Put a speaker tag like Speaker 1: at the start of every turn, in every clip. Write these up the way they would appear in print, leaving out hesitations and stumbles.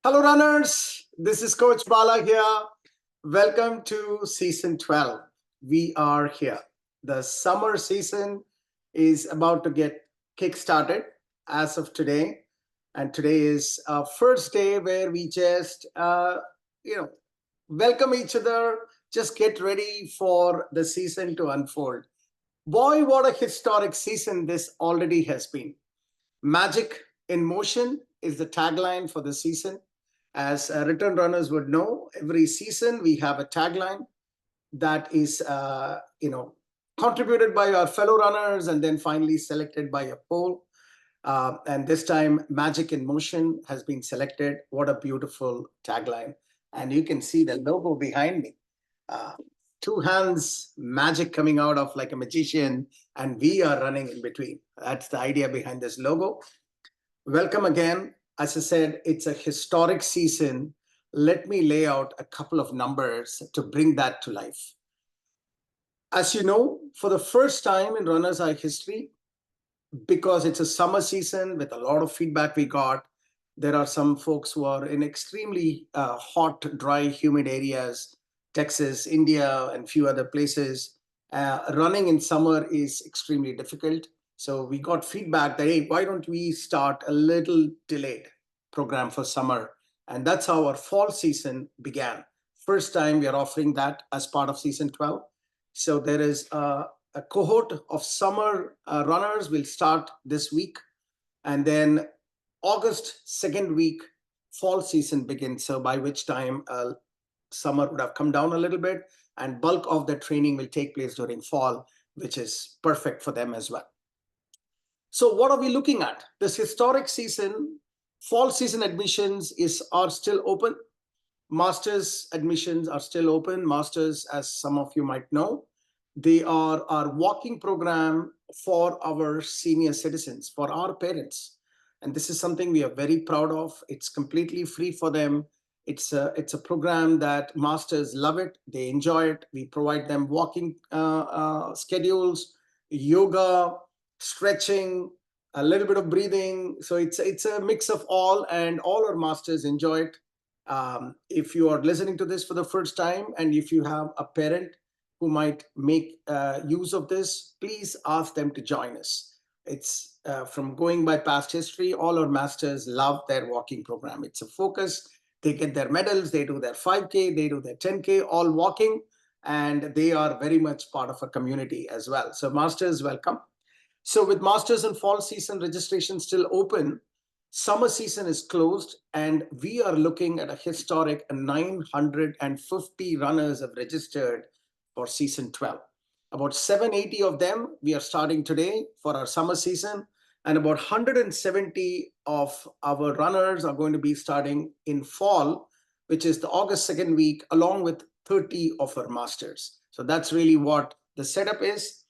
Speaker 1: Hello, runners. This is Coach Bala here. Welcome to season 12. We are here. The summer season is about to get kick-started as of today. And today is our first day where we just, welcome each other, just get ready for the season to unfold. Boy, what a historic season this already has been. Magic in motion is the tagline for the season. As return runners would know, every season we have a tagline that is, contributed by our fellow runners and then finally selected by a poll. And this time, Magic in Motion has been selected. What a beautiful tagline. And you can see the logo behind me. Uh, Two hands, magic coming out of like a magician, and we are running in between. That's the idea behind this logo. Welcome again. As I said, it's a historic season. Let me lay out a couple of numbers to bring that to life. As you know, for the first time in Runner's High history, because it's a summer season with a lot of feedback we got, there are some folks who are in extremely hot, dry, humid areas, Texas, India, and few other places. Running in summer is extremely difficult. So we got feedback that, hey, why don't we start a little delayed program for summer? And that's how our fall season began. First time we are offering that as part of season 12. So there is a cohort of summer runners will start this week. And then August second week, fall season begins. So by which time summer would have come down a little bit and bulk of the training will take place during fall, which is perfect for them as well. So what are we looking at? This historic season, fall season admissions are still open. Masters admissions are still open. Masters, as some of you might know, they are our walking program for our senior citizens, for our parents. And this is something we are very proud of. It's completely free for them. It's a program that masters love it. They enjoy it. We provide them walking schedules, yoga, stretching, a little bit of breathing. So it's a mix of all, and all our masters enjoy it. If you are listening to this for the first time, and if you have a parent who might make use of this, please ask them to join us. It's from going by past history, all our masters love their walking program. It's a focus. They get their medals, they do their 5K, they do their 10K, all walking, and they are very much part of a community as well. So masters, welcome. So with masters and fall season registration still open, summer season is closed, and we are looking at a historic 950 runners have registered for season 12. About 780 of them we are starting today for our summer season, and about 170 of our runners are going to be starting in fall, which is the August second week, along with 30 of our masters. So that's really what the setup is.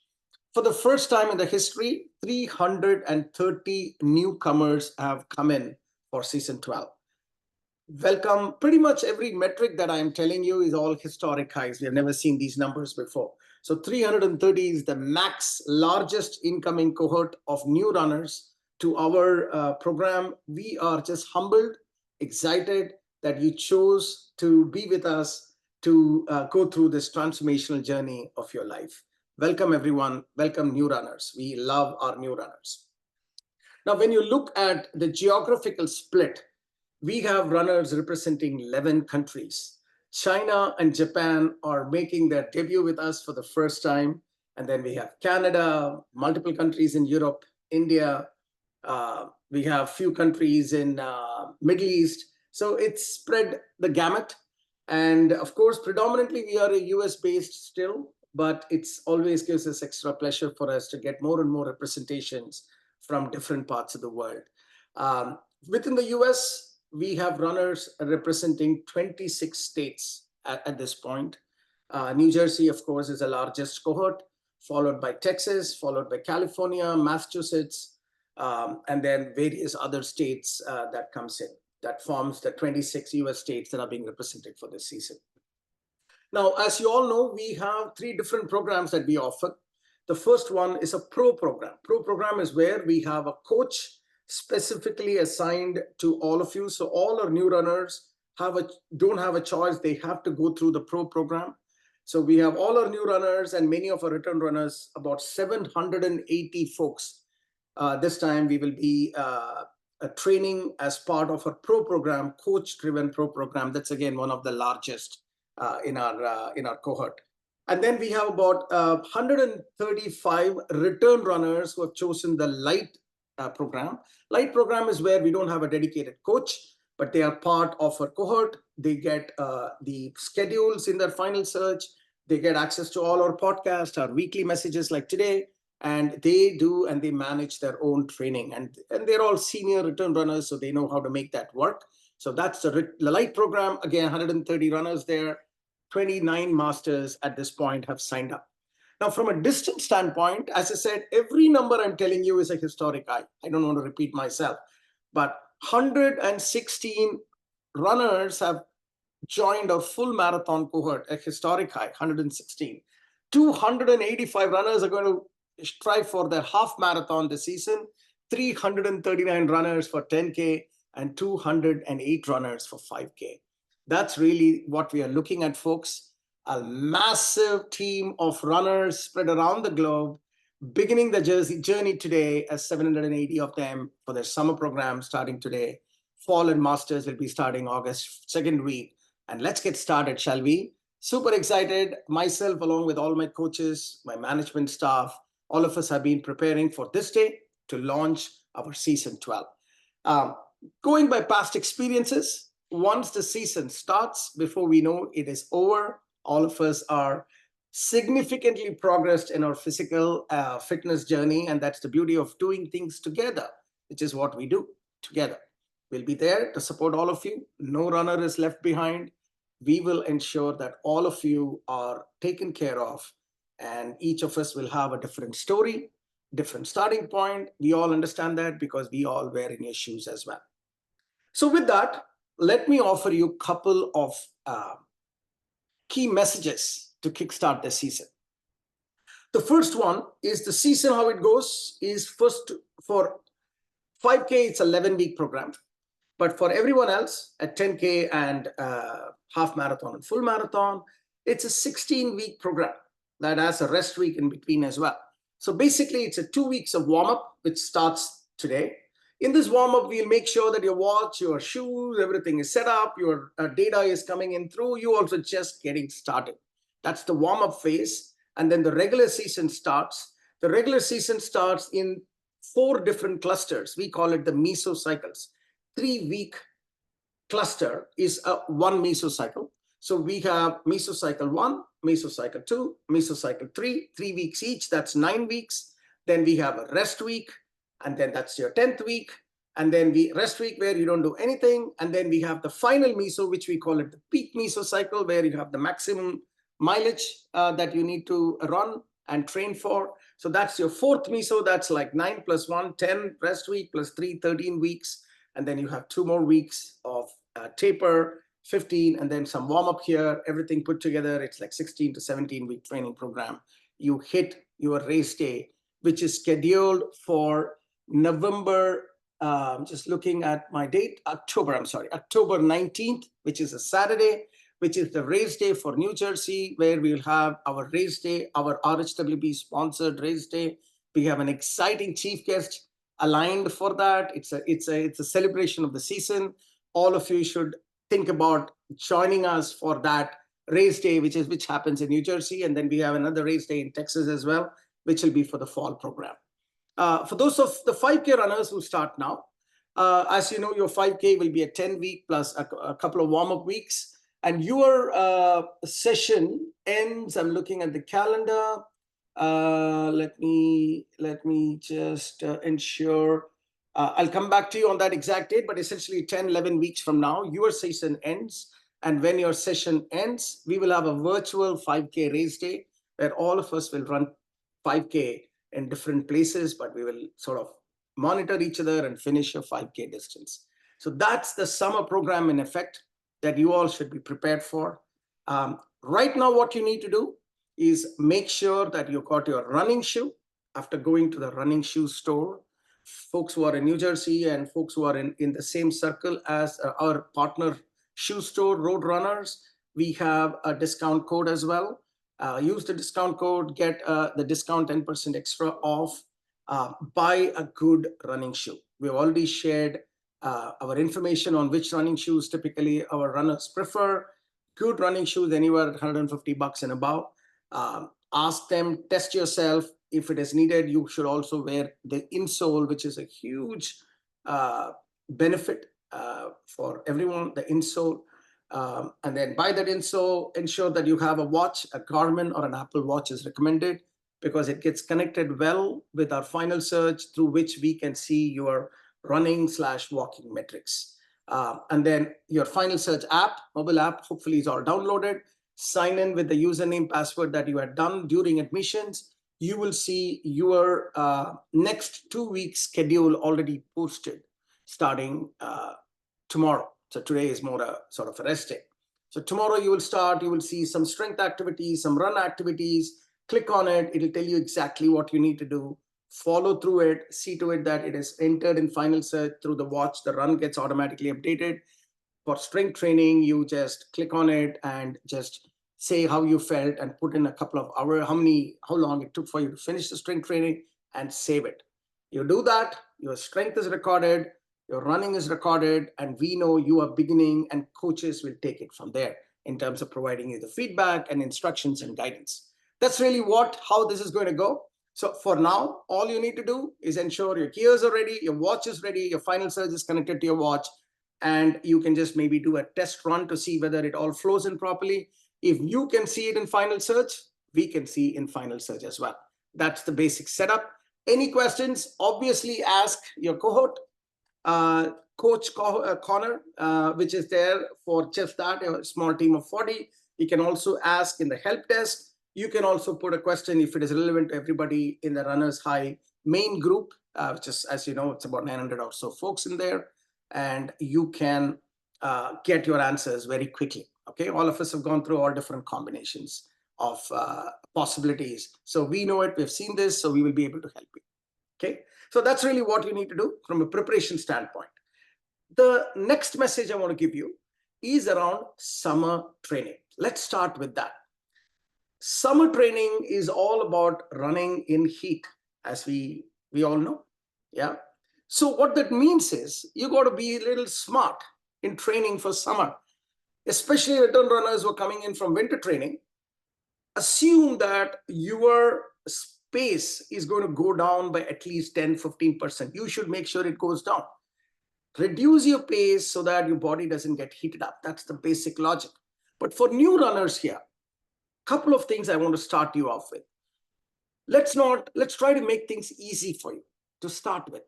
Speaker 1: For the first time in the history, 330 newcomers have come in for season 12. Welcome. Pretty much every metric that I'm telling you is all historic highs. We have never seen these numbers before. So 330 is the max largest incoming cohort of new runners to our program. We are just humbled, excited that you chose to be with us to go through this transformational journey of your life. Welcome, everyone. Welcome, new runners. We love our new runners. Now, when you look at the geographical split, we have runners representing 11 countries. China and Japan are making their debut with us for the first time. And then we have Canada, multiple countries in Europe, India. We have few countries in Middle East. So it's spread the gamut. And of course, predominantly we are a US based still, but it's always gives us extra pleasure for us to get more and more representations from different parts of the world. Within the US, we have runners representing 26 states at this point. New Jersey, of course, is the largest cohort, followed by Texas, followed by California, Massachusetts, and then various other states that comes in. That forms the 26 US states that are being represented for this season. Now, as you all know, we have 3 different programs that we offer. The first one is a pro program. Pro program is where we have a coach specifically assigned to all of you. So all our new runners don't have a choice. They have to go through the pro program. So we have all our new runners and many of our return runners, about 780 folks. This time we will be a training as part of our pro program, coach-driven pro program. That's again one of the largest in our cohort. And then we have about 135 return runners who have chosen the light program. Light program is where we don't have a dedicated coach, but they are part of our cohort. They get the schedules in their final search. They get access to all our podcasts, our weekly messages like today, and they do and they manage their own training. And they're all senior return runners, so they know how to make that work. So that's the light program. Again, 130 runners there. 29 masters at this point have signed up. Now, from a distance standpoint, as I said, every number I'm telling you is a historic high. I don't want to repeat myself, but 116 runners have joined a full marathon cohort, a historic high, 116. 285 runners are going to strive for their half marathon this season, 339 runners for 10K, and 208 runners for 5K. That's really what we are looking at, folks. A massive team of runners spread around the globe, beginning the journey today, as 780 of them for their summer program starting today. Fall and Masters will be starting August 2nd week. And let's get started, shall we? Super excited. Myself, along with all my coaches, my management staff, all of us have been preparing for this day to launch our season 12. Going by past experiences, once the season starts, before we know it is over, all of us are significantly progressed in our physical fitness journey. And that's the beauty of doing things together, which is what we do together. We'll be there to support all of you. No runner is left behind. We will ensure that all of you are taken care of, and each of us will have a different story, different starting point. We all understand that because we all wear in your shoes as well. So with that, let me offer you a couple of key messages to kickstart the season. The first one is the season, how it goes is first for 5K, it's 11-week program. But for everyone else at 10K and half marathon and full marathon, it's a 16-week program that has a rest week in between as well. So basically, it's a 2 weeks of warm-up, which starts today. In this warm-up, we'll make sure that your watch, your shoes, everything is set up, your data is coming in through, you also just getting started. That's the warm-up phase. And then the regular season starts. The regular season starts in 4 different clusters. We call it the mesocycles. 3-week cluster is one mesocycle. So we have mesocycle 1, mesocycle 2, mesocycle 3, 3 weeks each. That's 9 weeks. Then we have a rest week, and then that's your 10th week. And then we rest week where you don't do anything. And then we have the final meso, which we call it the peak mesocycle, where you have the maximum mileage that you need to run and train for. So that's your 4th meso. That's like 9 plus 1, 10 rest week plus 3, 13 weeks. And then you have 2 more weeks of taper, 15, and then some warm up here, everything put together. It's like 16 to 17 week training program. You hit your race day, which is scheduled for November, just looking at my date, October 19th, which is a Saturday, which is the race day for New Jersey, where we'll have our race day, our RHWB sponsored race day. We have an exciting chief guest aligned for that. It's a celebration of the season. All of you should think about joining us for that race day, which happens in New Jersey. And then we have another race day in Texas as well, which will be for the fall program. For those of the 5K runners who start now, as you know, your 5K will be a 10-week plus a couple of warm-up weeks. And your session ends, I'm looking at the calendar. Let me just ensure. I'll come back to you on that exact date, but essentially 10, 11 weeks from now, your season ends. And when your session ends, we will have a virtual 5K race day where all of us will run 5K in different places, but we will sort of monitor each other and finish a 5K distance. So that's the summer program in effect that you all should be prepared for. Right now, what you need to do is make sure that you got your running shoe after going to the running shoe store. folks who are in New Jersey and folks who are in the same circle as our partner shoe store, Roadrunners, we have a discount code as well. Use the discount code, get the discount 10% extra off. Buy a good running shoe. We've already shared our information on which running shoes typically our runners prefer. Good running shoes anywhere at $150 and above. Ask them, test yourself. If it is needed, you should also wear the insole, which is a huge benefit for everyone, the insole. And then buy that insole, ensure that you have a watch, a Garmin or an Apple Watch is recommended because it gets connected well with our final search through which we can see your running/walking metrics. And then your final search app, mobile app, hopefully is all downloaded. Sign in with the username, password that you had done during admissions. You will see your next 2 weeks schedule already posted starting tomorrow. So today is more a sort of a rest day. So tomorrow you will see some strength activities, some run activities. Click on it. It'll tell you exactly what you need to do. Follow through it. See to it that it is entered in final search through the watch. The run gets automatically updated. For strength training, you just click on it and just say how you felt and put in a couple of hours, how long it took for you to finish the strength training and save it. You do that, your strength is recorded, your running is recorded, and we know you are beginning and coaches will take it from there in terms of providing you the feedback and instructions and guidance. That's really how this is going to go. So for now, all you need to do is ensure your gears are ready, your watch is ready, your final search is connected to your watch, and you can just maybe do a test run to see whether it all flows in properly. If you can see it in final search, we can see in final search as well. That's the basic setup. Any questions? Obviously ask your cohort, Coach Connor, which is there for just that, a small team of 40. You can also ask in the help desk. You can also put a question if it is relevant to everybody in the Runners High main group, which is, as you know, it's about 900 or so folks in there. And you can get your answers very quickly. Okay, all of us have gone through all different combinations of possibilities. So we know it, we've seen this, so we will be able to help you. Okay, so that's really what you need to do from a preparation standpoint. The next message I want to give you is around summer training. Let's start with that. Summer training is all about running in heat, as we all know. Yeah. So what that means is you got to be a little smart in training for summer, especially return runners who are coming in from winter training. Assume that your pace is going to go down by at least 10-15%. You should make sure it goes down. Reduce your pace so that your body doesn't get heated up. That's the basic logic. But for new runners here, a couple of things I want to start you off with. Let's try to make things easy for you to start with.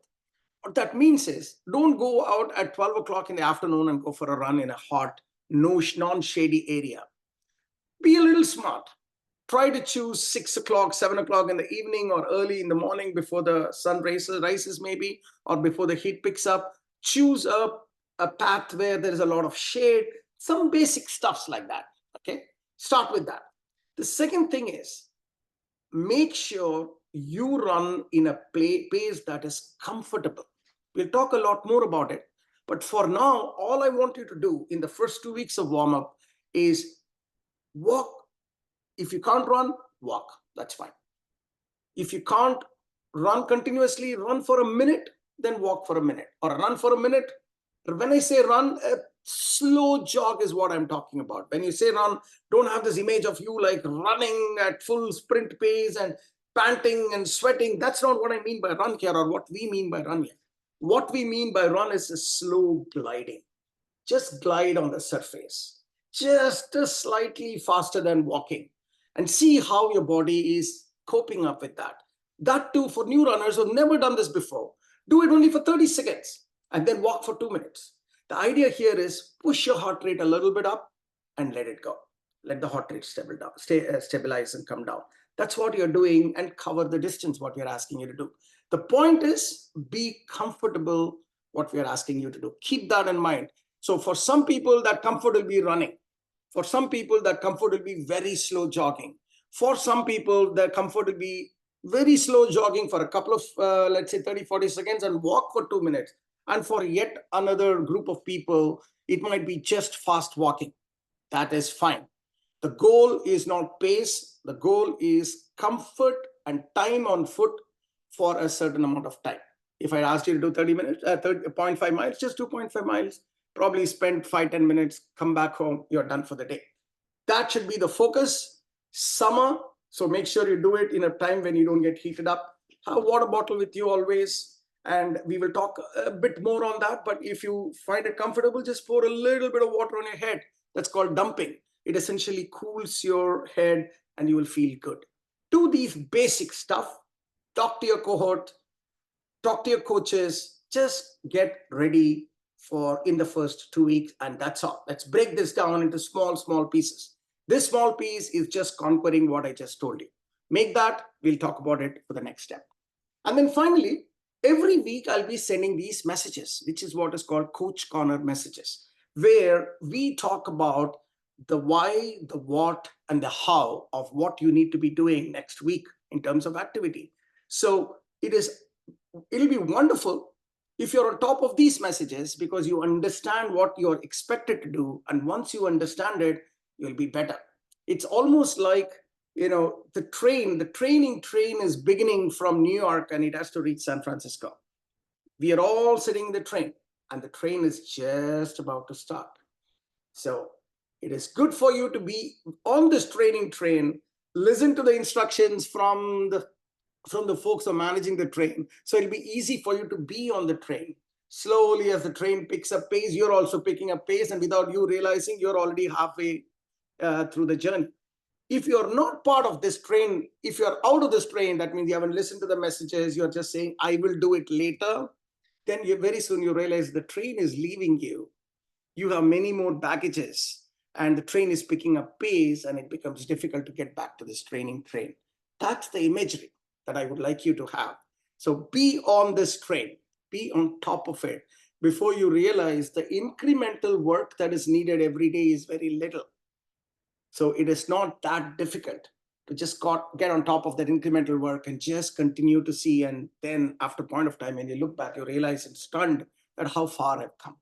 Speaker 1: What that means is don't go out at 12 o'clock in the afternoon and go for a run in a hot, non-shady area. Be a little smart. Try to choose 6 o'clock, 7 o'clock in the evening or early in the morning before the sun rises maybe, or before the heat picks up. Choose a path where there is a lot of shade, some basic stuffs like that. Okay, start with that. The second thing is make sure you run in a pace that is comfortable. We'll talk a lot more about it. But for now, all I want you to do in the first 2 weeks of warm-up is walk. If you can't run, walk. That's fine. If you can't run continuously, run for a minute, then walk for a minute. Or run for a minute. When I say run, a slow jog is what I'm talking about. When you say run, don't have this image of you like running at full sprint pace and panting and sweating. That's not what I mean by run here, or what we mean by run here. What we mean by run is a slow gliding. Just glide on the surface, just slightly faster than walking, and see how your body is coping up with that. That too, for new runners who've never done this before, do it only for 30 seconds and then walk for 2 minutes. The idea here is push your heart rate a little bit up and let it go. Let the heart rate stabilize and come down. That's what you're doing, and cover the distance, what we're asking you to do. The point is be comfortable what we're asking you to do. Keep that in mind. So for some people, that comfort will be running. For some people, that comfort will be very slow jogging. For some people, the comfort will be very slow jogging for a couple of, let's say 30, 40 seconds, and walk for 2 minutes. And for yet another group of people, it might be just fast walking. That is fine. The goal is not pace. The goal is comfort and time on foot for a certain amount of time. If I asked you to do 30 minutes, 0.5 miles, just 2.5 miles, probably spend 5-10 minutes, come back home, you're done for the day. That should be the focus. Summer, so make sure you do it in a time when you don't get heated up. Have a water bottle with you always, and we will talk a bit more on that. But if you find it comfortable, just pour a little bit of water on your head. That's called dumping. It essentially cools your head and you will feel good. Do these basic stuff. Talk to your cohort, talk to your coaches, just get ready for in the first 2 weeks, and that's all. Let's break this down into small pieces. This small piece is just conquering what I just told you. Make that, we'll talk about it for the next step. And then finally, every week I'll be sending these messages, which is what is called Coach Corner messages, where we talk about the why, the what, and the how of what you need to be doing next week in terms of activity. So it'll be wonderful if you're on top of these messages, because you understand what you're expected to do. And once you understand it, you'll be better. It's almost like, the training train is beginning from New York and it has to reach San Francisco. We are all sitting in the train and the train is just about to start. So it is good for you to be on this training train, listen to the instructions from the folks who are managing the train. So it'll be easy for you to be on the train. Slowly, as the train picks up pace, you're also picking up pace, and without you realizing, you're already halfway through the journey. If you're not part of this train, if you're out of this train, that means you haven't listened to the messages, you're just saying, I will do it later, then very soon you realize the train is leaving you. You have many more baggages, and the train is picking up pace, and it becomes difficult to get back to this training train. That's the imagery that I would like you to have. So be on this train, be on top of it before you realize the incremental work that is needed every day is very little. So it is not that difficult to just get on top of that incremental work and just continue to see. And then after a point of time, when you look back, you realize and stunned at how far I've come.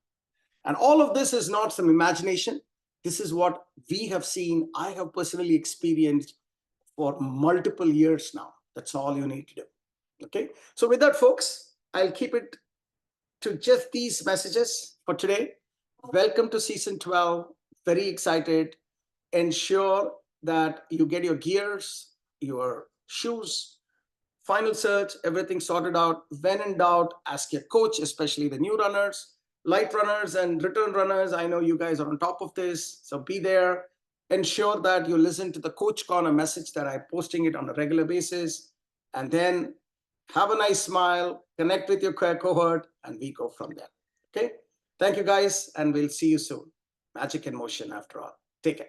Speaker 1: And all of this is not some imagination. This is what we have seen. I have personally experienced for multiple years now. That's all you need to do. Okay. So with that, folks, I'll keep it to just these messages for today. Welcome to season 12. Very excited. Ensure that you get your gears, your shoes, final search, everything sorted out. When in doubt, ask your coach, especially the new runners, light runners, and return runners. I know you guys are on top of this. So be there. Ensure that you listen to the Coach Corner message that I'm posting it on a regular basis. And then have a nice smile, connect with your cohort, and we go from there. Okay. Thank you, guys. And we'll see you soon. Magic in motion after all. Take care.